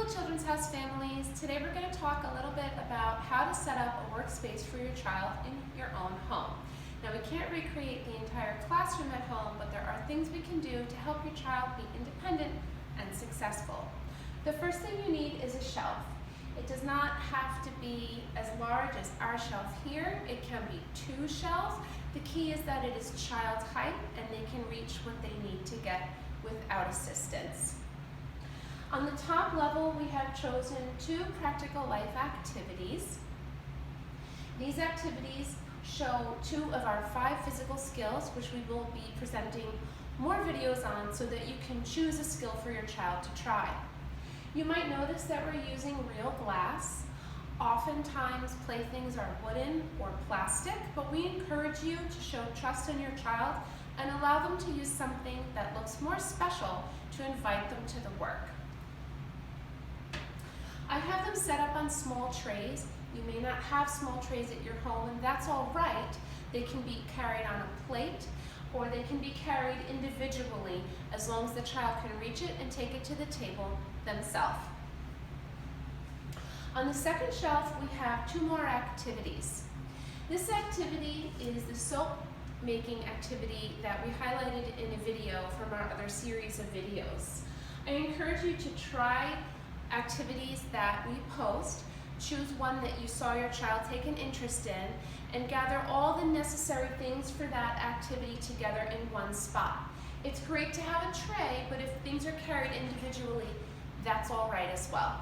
Hello Children's House families. Today we're going to talk a little bit about how to set up a workspace for your child in your own home. Now we can't recreate the entire classroom at home, but there are things we can do to help your child be independent and successful. The first thing you need is a shelf. It does not have to be as large as our shelf here. It can be 2 shelves. The key is that it is child's height and they can reach what they need to get without assistance. On the top level, we have chosen 2 practical life activities. These activities show 2 of our 5 physical skills, which we will be presenting more videos on so that you can choose a skill for your child to try. You might notice that we're using real glass. Oftentimes, playthings are wooden or plastic, but we encourage you to show trust in your child and allow them to use something that looks more special to invite them to the work. I have them set up on small trays. You may not have small trays at your home, and that's all right. They can be carried on a plate, or they can be carried individually as long as the child can reach it and take it to the table themselves. On the second shelf, we have 2 more activities. This activity is the soap making activity that we highlighted in a video from our other series of videos. I encourage you to try activities that we post. Choose one that you saw your child take an interest in and gather all the necessary things for that activity together in one spot. It's great to have a tray, but if things are carried individually, that's all right as well.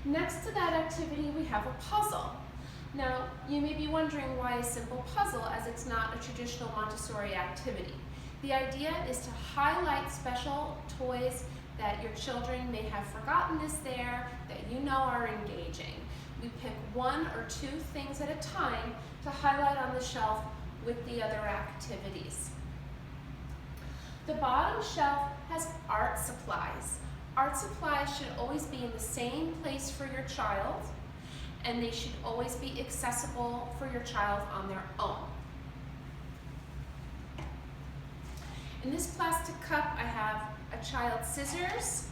Next to that activity, we have a puzzle. Now, you may be wondering why a simple puzzle as it's not a traditional Montessori activity. The idea is to highlight special toys that your children may have forgotten is there, that you know are engaging. We pick 1 or 2 things at a time to highlight on the shelf with the other activities. The bottom shelf has art supplies. Art supplies should always be in the same place for your child, and they should always be accessible for your child on their own. In this plastic cup, I have a child's scissors,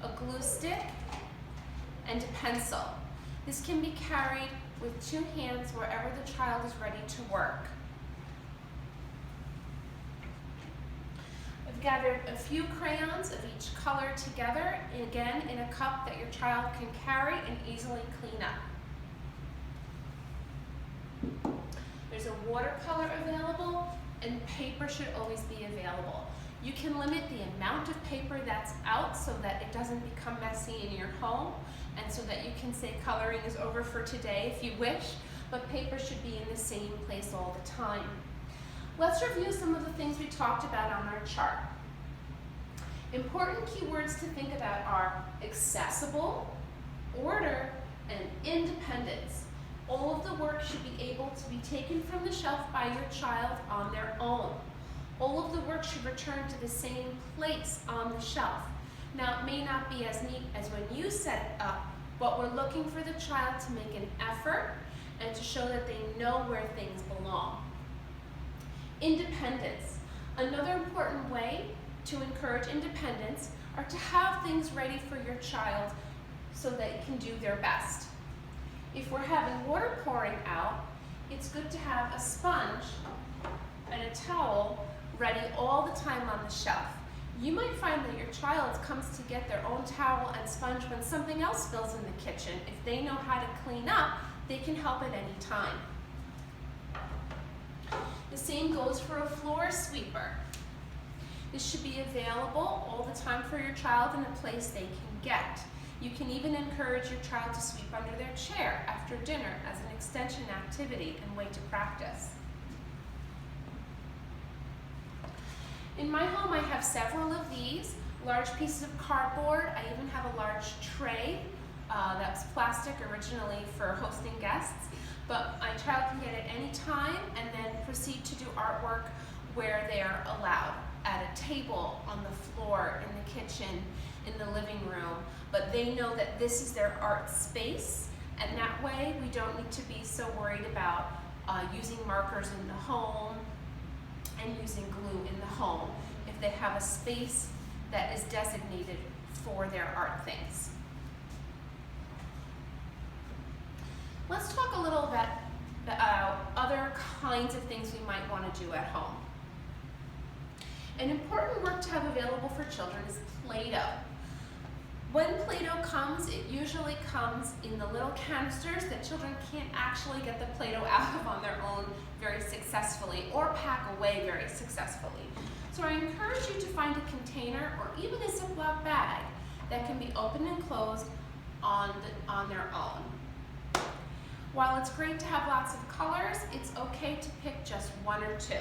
a glue stick, and a pencil. This can be carried with 2 hands wherever the child is ready to work. I've gathered a few crayons of each color together, again in a cup that your child can carry and easily clean up. There's a watercolor available, and paper should always be available. You can limit the amount of paper that's out so that it doesn't become messy in your home, and so that you can say coloring is over for today if you wish, but paper should be in the same place all the time. Let's review some of the things we talked about on our chart. Important keywords to think about are accessible, order, and independence. All of the work should be able to be taken from the shelf by your child on their own. All of the work should return to the same place on the shelf. Now, it may not be as neat as when you set it up, but we're looking for the child to make an effort and to show that they know where things belong. Independence. Another important way to encourage independence are to have things ready for your child so they can do their best. If we're having water pouring out, it's good to have a sponge and a towel ready all the time on the shelf. You might find that your child comes to get their own towel and sponge when something else spills in the kitchen. If they know how to clean up, they can help at any time. The same goes for a floor sweeper. This should be available all the time for your child in a place they can get. You can even encourage your child to sweep under their chair after dinner as an extension activity and way to practice. In my home, I have several of these, large pieces of cardboard. I even have a large tray that's plastic originally for hosting guests, but my child can get it any time and then proceed to do artwork where they are allowed, at a table, on the floor, in the kitchen, in the living room, but they know that this is their art space, and that way we don't need to be so worried about using markers in the home and using glue in the home if they have a space that is designated for their art things. Let's talk a little bit about other kinds of things we might want to do at home. An important work to have available for children is Play-Doh. When Play-Doh comes, it usually comes in the little canisters that children can't actually get the Play-Doh out of on their own very successfully or pack away very successfully. So I encourage you to find a container or even a Ziploc bag that can be opened and closed on their own. While it's great to have lots of colors, it's okay to pick just one or two.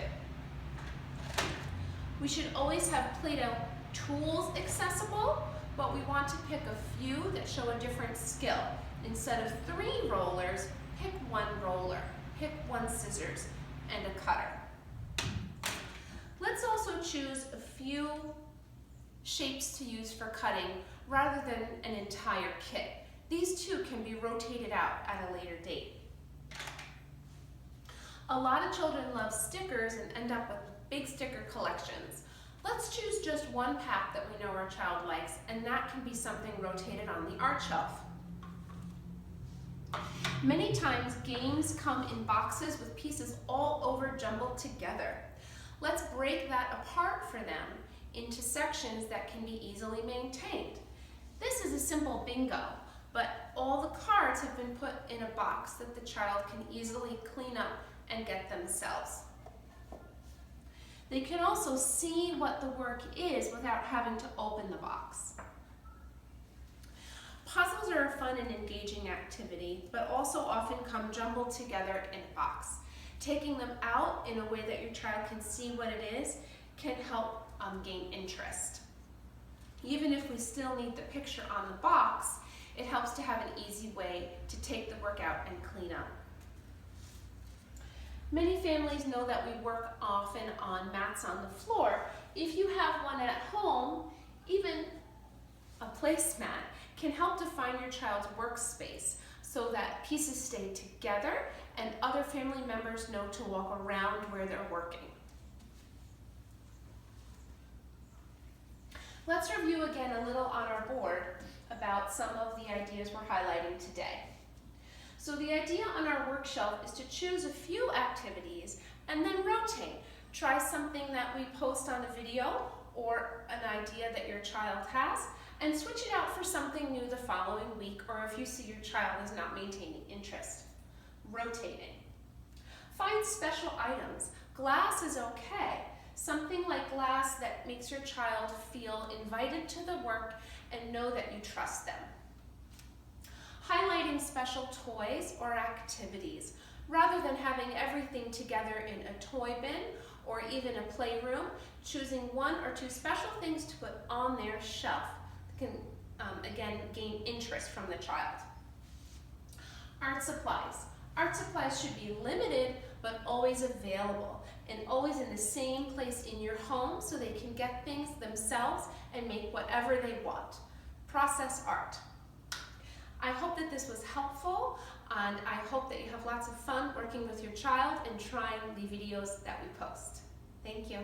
We should always have Play-Doh tools accessible, but we want to pick a few that show a different skill. Instead of 3 rollers, pick 1 roller, pick 1 scissors, and a cutter. Let's also choose a few shapes to use for cutting rather than an entire kit. These too can be rotated out at a later date. A lot of children love stickers and end up with big sticker collections. Let's choose just one pack that we know our child likes, and that can be something rotated on the art shelf. Many times games come in boxes with pieces all over jumbled together. Let's break that apart for them into sections that can be easily maintained. This is a simple bingo, but all the cards have been put in a box that the child can easily clean up and get themselves. They can also see what the work is without having to open the box. Puzzles are a fun and engaging activity, but also often come jumbled together in a box. Taking them out in a way that your child can see what it is can help gain interest. Even if we still need the picture on the box, it helps to have an easy way to take the work out and clean up. Many families know that we work often on mats on the floor. If you have one at home, even a placemat can help define your child's workspace so that pieces stay together and other family members know to walk around where they're working. Let's review again a little on our board about some of the ideas we're highlighting today. So the idea on our work shelf is to choose a few activities and then rotate. Try something that we post on a video or an idea that your child has, and switch it out for something new the following week, or if you see your child is not maintaining interest. Rotating. Find special items. Glass is okay. Something like glass that makes your child feel invited to the work and know that you trust them. Highlighting special toys or activities. Rather than having everything together in a toy bin or even a playroom, choosing 1 or 2 special things to put on their shelf can, again, gain interest from the child. Art supplies. Art supplies should be limited but always available and always in the same place in your home so they can get things themselves and make whatever they want. Process art. I hope that this was helpful, and I hope that you have lots of fun working with your child and trying the videos that we post. Thank you.